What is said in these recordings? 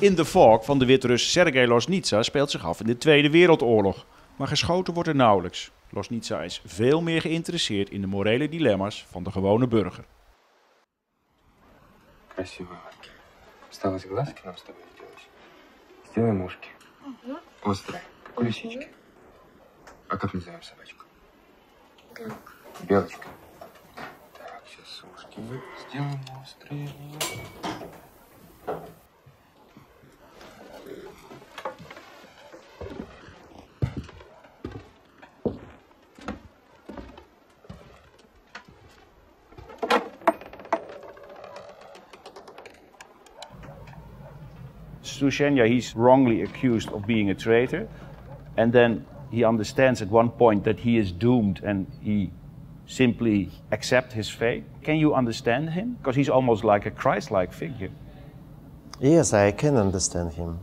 In The Fog van de Wit-Rus Sergei Loznitsa speelt zich af in de Tweede Wereldoorlog. Maar geschoten wordt er nauwelijks. Loznitsa is veel meer geïnteresseerd in de morele dilemma's van de gewone burger. Красиво. Осталось глазки нам с тобой сделать. Сделаем ушки. Острые, как у лисички. А как назовем собачку? Белочка. Белочка. Так, сейчас ушки сделаем острые. Sushenya, he's wrongly accused of being a traitor, and then he understands at one point that he is doomed and he simply accepts his fate. Can you understand him? Because he's almost like a Christ-like figure. Yes, I can understand him.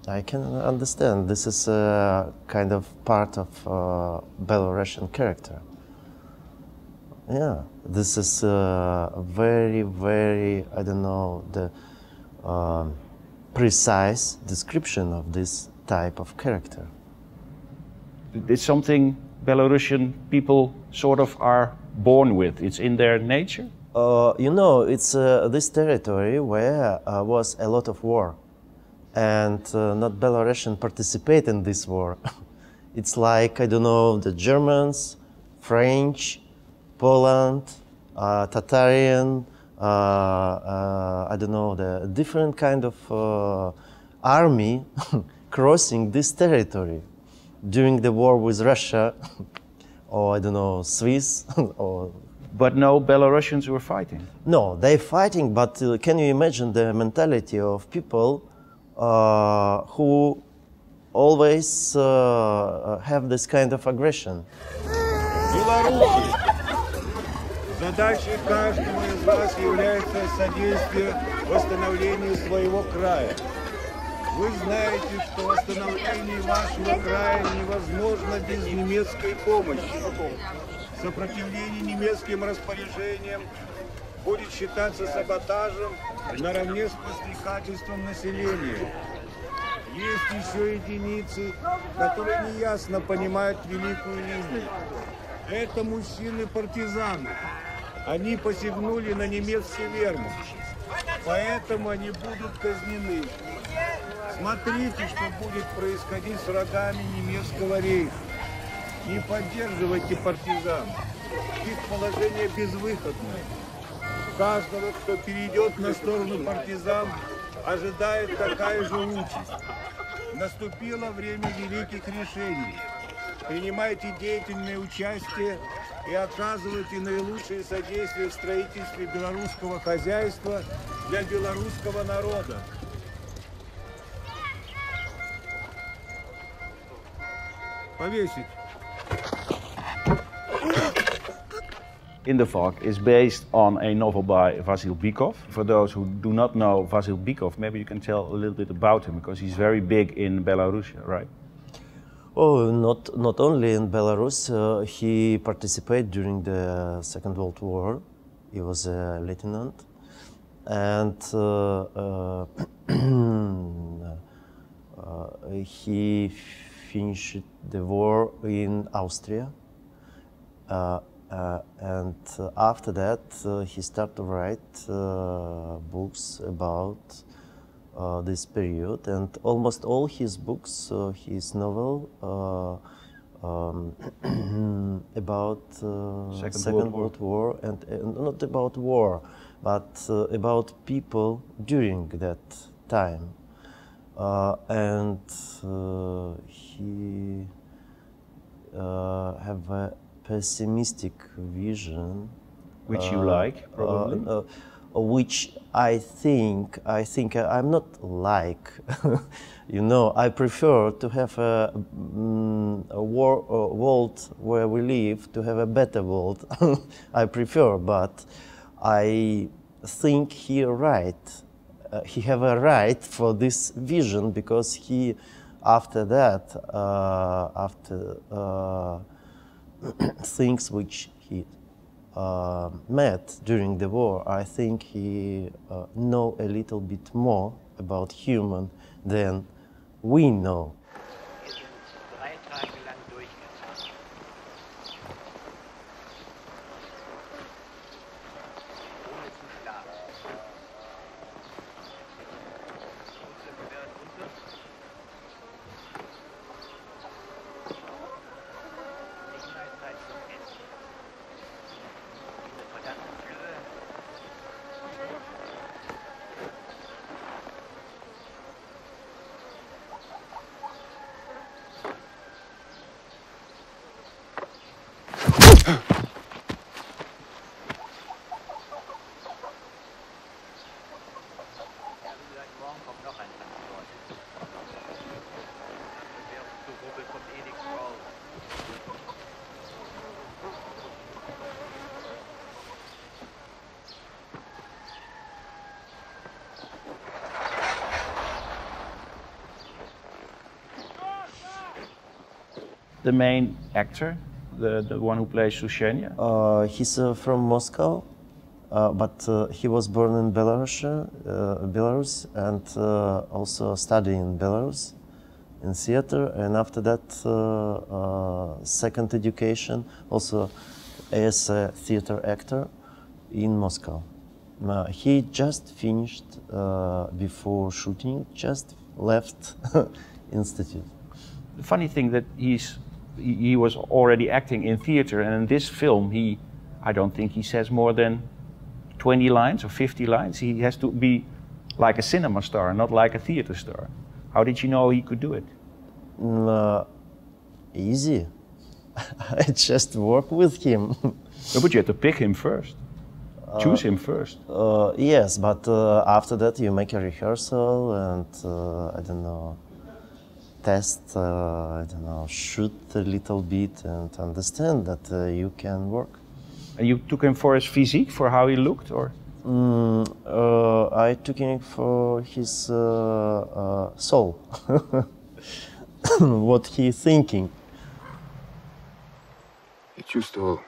I can understand. This is a kind of part of Belarusian character. Yeah, this is very, very, I don't know, the precise description of this type of character. It's something Belarusian people sort of are born with. It's in their nature. You know, it's this territory where was a lot of war, and not Belarusian participate in this war. It's like, I don't know, the Germans, French, Poland, Tatarian, I don't know, the different kind of army crossing this territory during the war with Russia, or I don't know, Swiss, or... But no Belarusians were fighting? No, they're fighting, but can you imagine the mentality of people who always have this kind of aggression? Задачей каждого из вас является содействие восстановлению своего края. Вы знаете, что восстановление вашего края невозможно без немецкой помощи. Сопротивление немецким распоряжениям будет считаться саботажем наравне с подстрекательством населения. Есть еще единицы, которые неясно понимают великую линию. Это мужчины-партизаны. Они посягнули на немецкий вермахт, поэтому они будут казнены. Смотрите, что будет происходить с врагами немецкого рейха. Не поддерживайте партизан. Их положение безвыходное. Каждого, кто перейдет на сторону партизан, ожидает такая же участь. Наступило время великих решений. Принимайте деятельное участие и оказывайте наилучшее содействие в строительстве белорусского хозяйства для белорусского народа. Повесить. In the Fog is based on a novel by Vasil Bykov. For those who do not know Vasil Bykov, maybe you can tell a little bit about him, because he's very big in Belarus, right? Oh, not only in Belarus. He participated during the Second World War. He was a lieutenant, and he finished the war in Austria. And after that, he started to write books about this period, and almost all his books, his novel about Second World War, and not about war, but about people during that time. And he have a pessimistic vision, which you like, probably. Which I think I'm not like. You know, I prefer to have a world where we live, to have a better world. I prefer, but I think he right. He have a right for this vision, because he, after that, after things which he met during the war, I think he know a little bit more about human than we know. Wir sind 3 Tage lang durchgefahren. Ohne zu schlafen. Unsere Gewehre runter. Nicht mal Zeit zum Essen. Diese verdammten Flöhe. Ja, wie gesagt, morgen kommt noch ein Transport. Wer uns zu rubbelt, kommt eh nichts raus. The main actor, the one who plays Sushenya, He's from Moscow, but he was born in Belarus, and also studied in Belarus in theater. And after that, second education, also as a theater actor in Moscow. He just finished before shooting, just left institute. the funny thing that he was already acting in theater, and in this film I don't think he says more than 20 lines or 50 lines. He has to be like a cinema star, not like a theater star. How did you know he could do it? Easy. I just work with him. No, but you had to pick him first. Choose him first. Yes, but after that you make a rehearsal and I don't know, test, I don't know, shoot a little bit and understand that you can work. And you took him for his physique, for how he looked, or? I took him for his soul. What he thinking. Я чувствовал,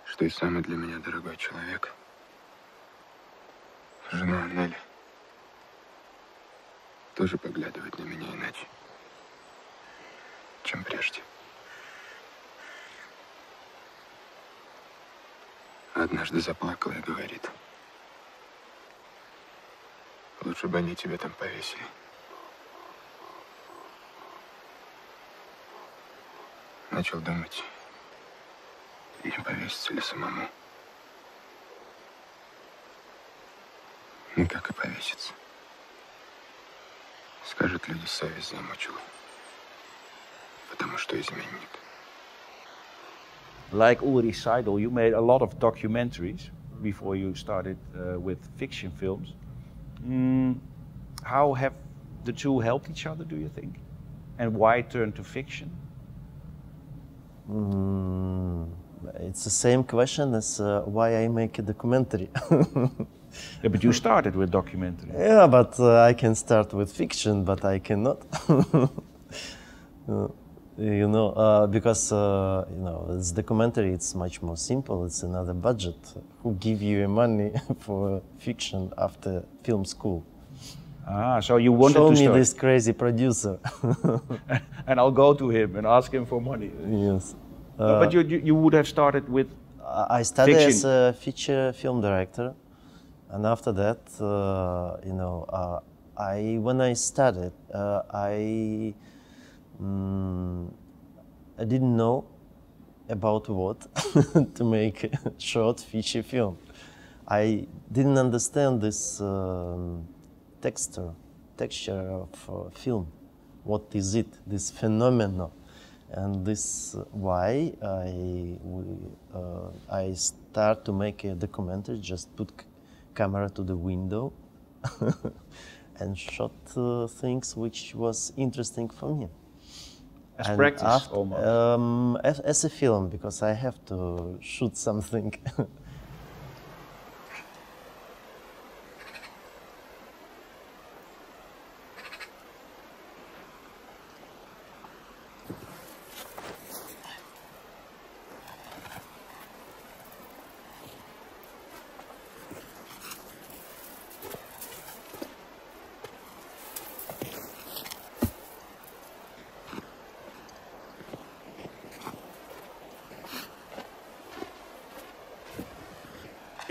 что и самый для меня дорогой человек, жена Нелли, тоже поглядывает на меня иначе, чем прежде. Однажды заплакала и говорит: лучше бы они тебя там повесили. Начал думать, не повеситься ли самому. Ну, как и повеситься. Скажут люди, совесть замучила. Потому что изменник. Like Ulrich Seidel, you made a lot of documentaries before you started with fiction films. How have the two helped each other, do you think? And why turn to fiction? It's the same question as why I make a documentary. Yeah, but you started with documentary. Yeah, but I can start with fiction, but I cannot. You know, because you know, this documentary, it's much more simple. It's another budget. Who give you money for fiction after film school? Ah, so you wanted Show to me start. this crazy producer. And I'll go to him and ask him for money. Yes. But you would have started with I studied fiction. as a feature film director, and after that, you know, when I started, I didn't know about what to make a short feature film. I didn't understand this texture of film. What is it? This phenomenon. And this why I start to make a documentary. Just put camera to the window and shot things which was interesting for me. as And practice almost. As a film, because I have to shoot something.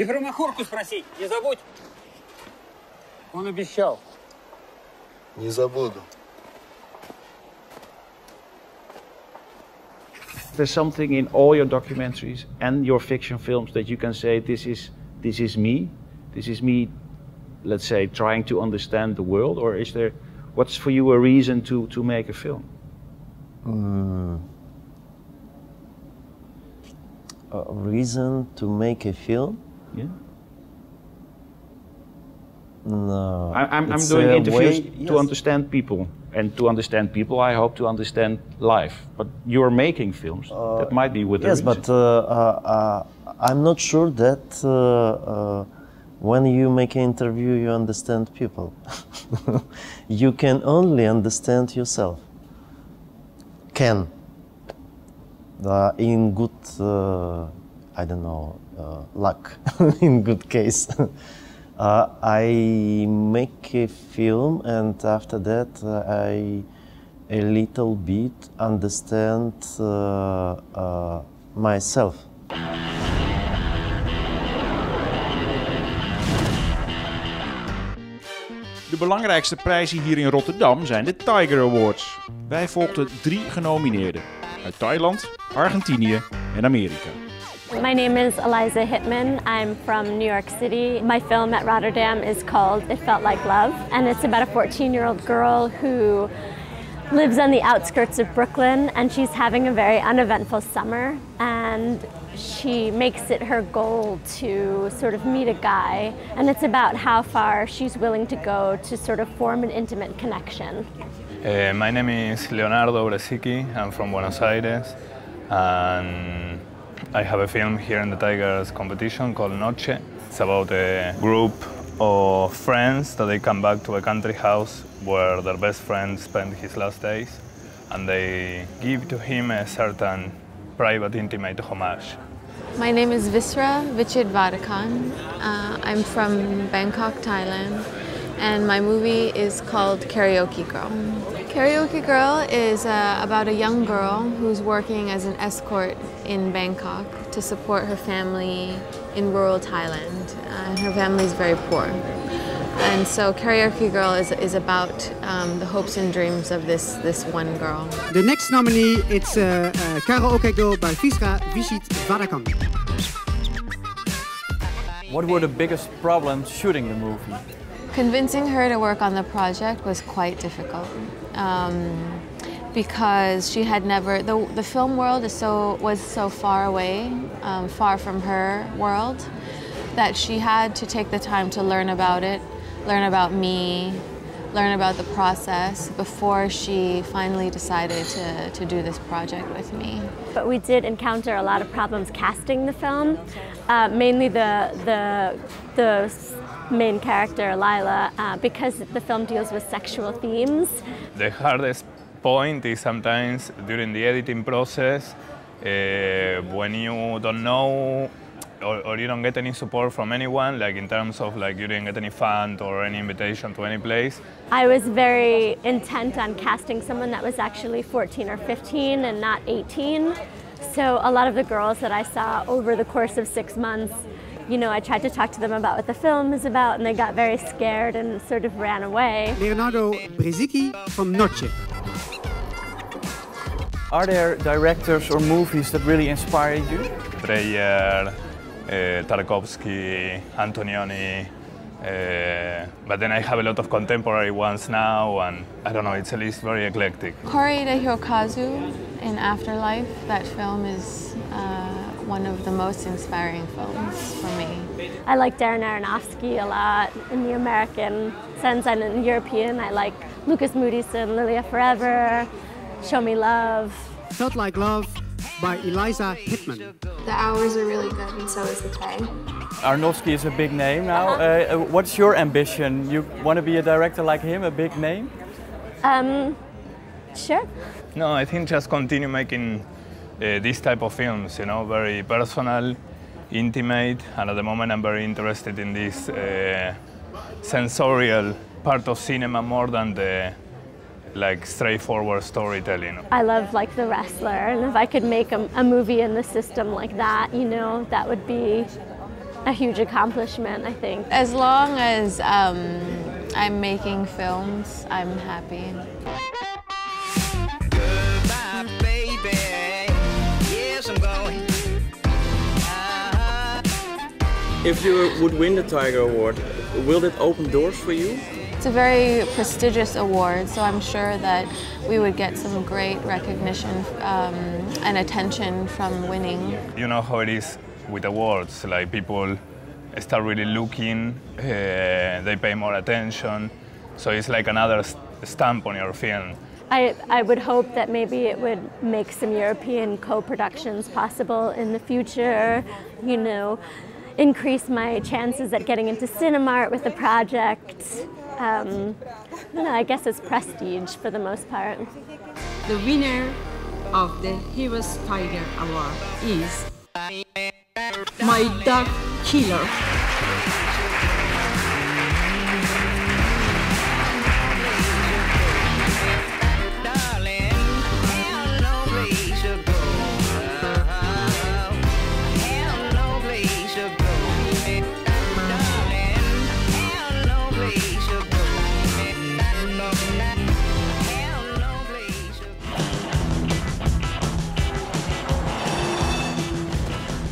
И про Махорку спросить, не забудь. Он обещал. Не забуду. There's something in all your documentaries and your fiction films that you can say, this is me. This is me, let's say, trying to understand the world, or is there, what's for you a reason to make a film? A reason to make a film? Yeah. No. I'm doing interviews to understand people, and to understand people, I hope to understand life. But you're making films. That might be with the reason. Yes, but I'm not sure that when you make an interview, you understand people. You can only understand yourself. Can. In good, I don't know, luck, in good case. I make a film, and after that I a little bit understand myself. De belangrijkste prijzen hier in Rotterdam zijn de Tiger Awards. Wij volgden 3 genomineerden uit Thailand, Argentinië en Amerika. My name is Eliza Hitman. I'm from New York City. My film at Rotterdam is called It Felt Like Love, and it's about a 14-year-old girl who lives on the outskirts of Brooklyn, and she's having a very uneventful summer, and she makes it her goal to sort of meet a guy, and it's about how far she's willing to go to sort of form an intimate connection. My name is Leonardo Bresicki. I'm from Buenos Aires, and I have a film here in the Tigers competition called Noche. It's about a group of friends that they come back to a country house where their best friend spent his last days, and they give to him a certain private, intimate homage. My name is Visra Vichidvarakan. I'm from Bangkok, Thailand, and my movie is called Karaoke Girl. Karaoke Girl is about a young girl who's working as an escort in Bangkok to support her family in rural Thailand. And her family is very poor. And so Karaoke Girl is about the hopes and dreams of this one girl. The next nominee is Karaoke Girl by Visra Vichidvarakan. What were the biggest problems shooting the movie? Convincing her to work on the project was quite difficult because she had never, the film world was so far away, far from her world, that she had to take the time to learn about it, learn about me, learn about the process before she finally decided to do this project with me. But we did encounter a lot of problems casting the film, mainly the main character, Lila, because the film deals with sexual themes. The hardest point is sometimes during the editing process when you don't know or you don't get any support from anyone, like in terms of like you didn't get any fund or any invitation to any place. I was very intent on casting someone that was actually 14 or 15 and not 18. So a lot of the girls that I saw over the course of 6 months, you know, I tried to talk to them about what the film is about, and they got very scared and sort of ran away. Leonardo Bresicki from Noche. Are there directors or movies that really inspired you? Breyer, Tarkovsky, Antonioni, but then I have a lot of contemporary ones now, and I don't know, it's a list very eclectic. Koreeda Hirokazu in Afterlife, that film is one of the most inspiring films for me. I like Darren Aronofsky a lot in the American sense, and in European I like Lucas Moodysson, Lilia Forever, Show Me Love. Felt Like Love by Eliza Hitman. The hours are really good, and so is the pay. Aronofsky is a big name now. What's your ambition? You want to be a director like him, a big name? Sure. No, I think just continue making these type of films, you know, very personal, intimate, and at the moment I'm very interested in this sensorial part of cinema more than the like straightforward storytelling. I love like The Wrestler, and if I could make a movie in the system like that, you know, that would be a huge accomplishment, I think. As long as I'm making films, I'm happy. Goodbye, baby. Yes, I'm going. If you would win the Tiger Award, will it open doors for you? It's a very prestigious award, so I'm sure that we would get some great recognition and attention from winning. You know how it is with awards, like people start really looking, they pay more attention, so it's like another stamp on your film. I would hope that maybe it would make some European co-productions possible in the future, you know, increase my chances at getting into cinema art with the project. I don't know, I guess it's prestige for the most part. The winner of the Heroes Tiger Award is My Dog Killer.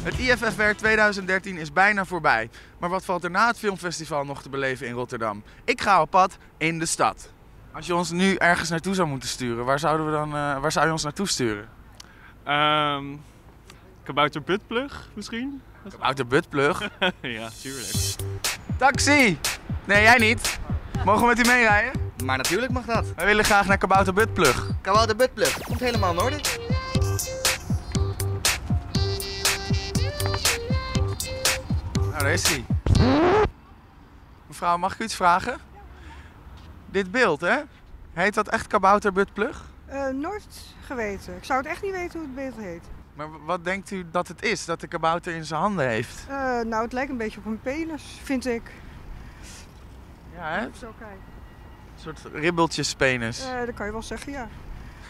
Het IFFR 2013 is bijna voorbij, maar wat valt er na het filmfestival nog te beleven in Rotterdam? Ik ga op pad in de stad. Als je ons nu ergens naartoe zou moeten sturen, waar zou je ons naartoe sturen? Kabouter Buttplug misschien? Kabouter Buttplug? Ja, tuurlijk. Taxi! Nee, jij niet. Mogen we met u meerijden? Maar natuurlijk mag dat. Wij willen graag naar Kabouter Buttplug. Kabouter Buttplug, komt helemaal in orde. Nou, daar is hij. Mevrouw, mag ik u iets vragen? Dit beeld, hè? Heet dat echt Kabouter Buttplug? Nooit geweten. Ik zou het echt niet weten hoe het beeld heet. Maar wat denkt u dat het is, dat de kabouter in zijn handen heeft? Nou, het lijkt een beetje op een penis, vind ik. Ja, hè? Zo kijken. Een soort ribbeltjespenis. Dat kan je wel zeggen, ja.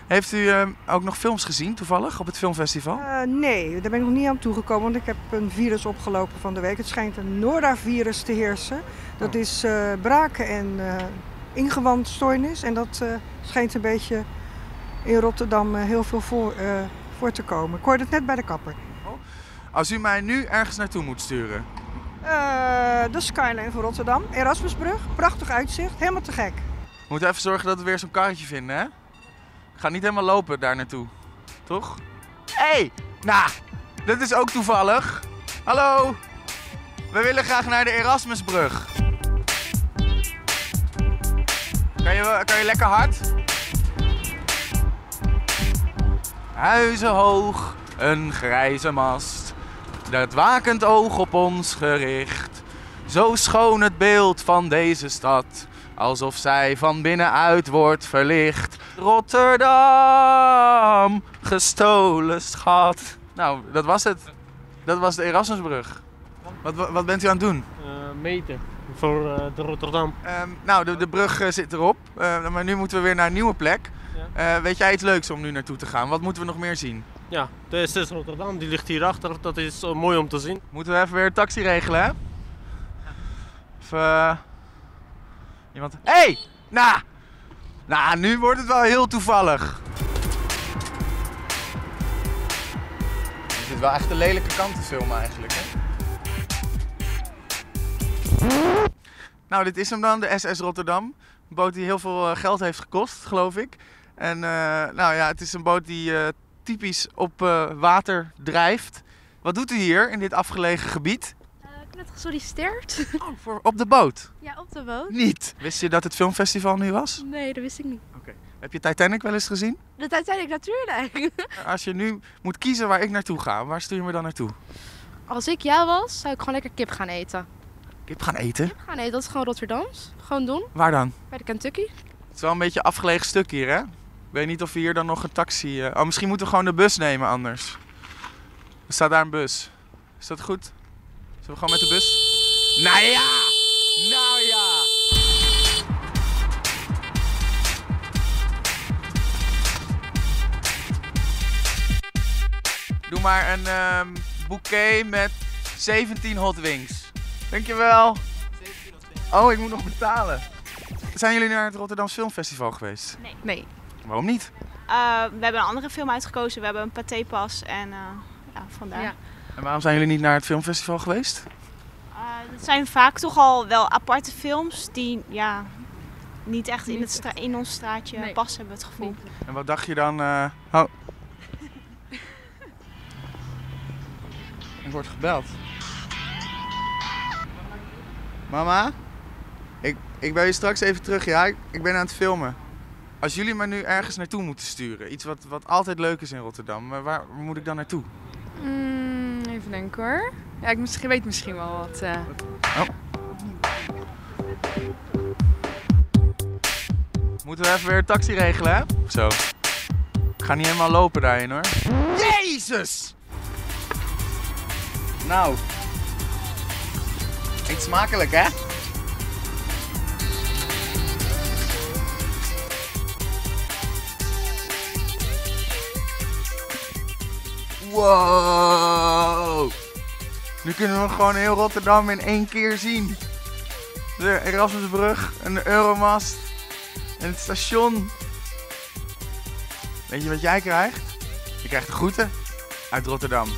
Heeft u ook nog films gezien, toevallig, op het filmfestival? Nee, daar ben ik nog niet aan toegekomen, want ik heb een virus opgelopen van de week. Het schijnt een Nora-virus te heersen. Dat is braken en ingewandstoornis. En dat schijnt een beetje in Rotterdam heel veel voor te komen. Ik hoorde het net bij de kapper. Als u mij nu ergens naartoe moet sturen? De skyline van Rotterdam, Erasmusbrug, prachtig uitzicht, helemaal te gek. We moeten even zorgen dat we weer zo'n karretje vinden, hè? Ik ga niet helemaal lopen daar naartoe, toch? Hé, nou, dat is ook toevallig. Hallo, we willen graag naar de Erasmusbrug. Kan je lekker hard? Huizenhoog, een grijze mast, dat wakend oog op ons gericht. Zo schoon het beeld van deze stad, alsof zij van binnenuit wordt verlicht. Rotterdam, gestolen schat. Nou, dat was het. Dat was de Erasmusbrug. Wat bent u aan het doen? Meten voor de Rotterdam. Nou, de brug zit erop, maar nu moeten we weer naar een nieuwe plek. Ja. Weet jij iets leuks om nu naartoe te gaan? Wat moeten we nog meer zien? Ja, de SS Rotterdam, die ligt hierachter. Dat is mooi om te zien. Moeten we even weer een taxi regelen, hè? Of iemand... Hé! Nou, nu wordt het wel heel toevallig. Het is wel echt een lelijke kant te filmen eigenlijk, hè? Nou, dit is hem dan, de SS Rotterdam. Een boot die heel veel geld heeft gekost, geloof ik. En nou ja, het is een boot die typisch op water drijft. Wat doet u hier in dit afgelegen gebied? Ik heb net gesolliciteerd. Op de boot? Ja, op de boot. Niet? Wist je dat het filmfestival nu was? Nee, dat wist ik niet. Oké. Heb je Titanic wel eens gezien? De Titanic natuurlijk. Als je nu moet kiezen waar ik naartoe ga, waar stuur je me dan naartoe? Als ik jou was, zou ik gewoon lekker kip gaan eten. Kip gaan eten? Kip gaan eten, dat is gewoon Rotterdams. Gewoon doen. Waar dan? Bij de Kentucky. Het is wel een beetje een afgelegen stuk hier, hè? Ik weet niet of we hier dan nog een taxi... Oh, misschien moeten we gewoon de bus nemen anders. Er staat daar een bus. Is dat goed? Zullen we gewoon met de bus? Nou ja! Nou ja! Doe maar een bouquet met 17 hot wings. Dankjewel. Oh, ik moet nog betalen. Zijn jullie naar het Rotterdams Filmfestival geweest? Nee. Waarom niet? We hebben een andere film uitgekozen. We hebben een patépas en ja, vandaar. Ja. En waarom zijn jullie niet naar het filmfestival geweest? Het zijn vaak toch al wel aparte films die ja, niet echt in ons straatje passen, hebben we het gevoel. Nee. En wat dacht je dan? Oh. Ik word gebeld. Mama? Ik bel je straks even terug, ja? Ik ben aan het filmen. Als jullie me nu ergens naartoe moeten sturen, iets wat altijd leuk is in Rotterdam, waar moet ik dan naartoe? Even denken hoor. Ja, ik weet misschien wel wat. Oh. Moeten we even weer een taxi regelen, hè? Of zo. Ik ga niet helemaal lopen daarin, hoor. Jezus! Nou. Eet smakelijk, hè? Wow! Nu kunnen we gewoon heel Rotterdam in één keer zien. De Erasmusbrug en de Euromast en het station. Weet je wat jij krijgt? Je krijgt de groeten uit Rotterdam.